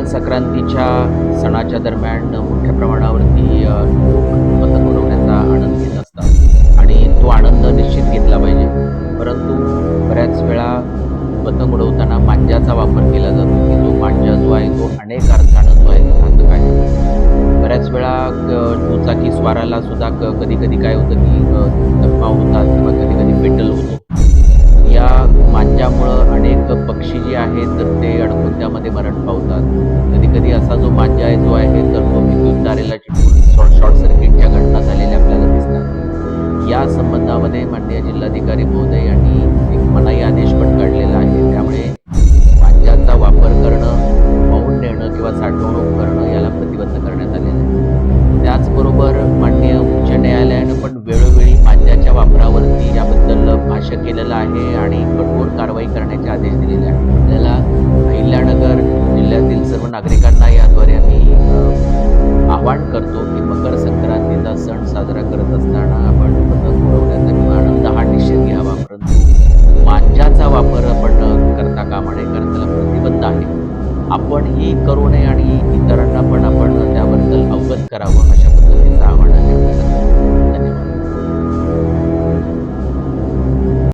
मकर संक्रांतीच्या सणाच्या दरम्यान मोठ्या प्रमाणावरती लोक पतंग उडवण्याचा आनंद घेत असतात आणि तो आनंद निश्चित घेतला पाहिजे. परंतु बऱ्याच वेळा पतंग उडवताना मांज्याचा वापर केला जातो, की जो मांजा जो आहे तो अनेक अर्थानं जो आहे तो घातक आहे. बऱ्याच वेळा दुचाकी स्वाराला सुद्धा कधी-कधी काय होतं, की जखमा होतात किंवा कधी-कधी पेटल होतो. या मांज्यामुळं अनेक पक्षी जे आहेत तर ते अडकून त्यामध्ये मरण पावतात. कधी-कधी असा जो मांजा आहे जो आहे तर तो विद्युत तारेला चिटकून शॉर्ट सर्किटच्या घटना झालेल्या आपल्याला दिसतात. या संबंधामध्ये माननीय जिल्हाधिकारी महोदय यांनी एक मनाई आदेश पण काढलेला आहे. त्यामुळे मांज्याचा वापर करणं, वाहून नेणं किंवा साठवणूक करणं याला प्रतिबंध करण्यात आलेलं आहे. त्याचबरोबर माननीय उच्च न्यायालयानं पण वेळोवेळी मांज्याच्या वापरावरती याबद्दल भाष्य केलेलं आहे आणि कठोर कारवाई करण्याचे आदेश दिलेले आहेत. आपल्याला अहिल्यानगर जिल्ह्यातील सर्व नागरिकांना याद्वारे आम्ही आवाहन करतो की मकर संक्रांतीचा सण साजरा करत असताना आपण पतंग उडवण्याचा किंवा आनंद हा निश्चित घ्यावा, परंतु मांज्याचा वापर आपण करता कामा नये, कारण त्याला प्रतिबंध आहे. आपणही करू नये आणि इतरांना पण आपण त्याबद्दल अवगत करावं, अशा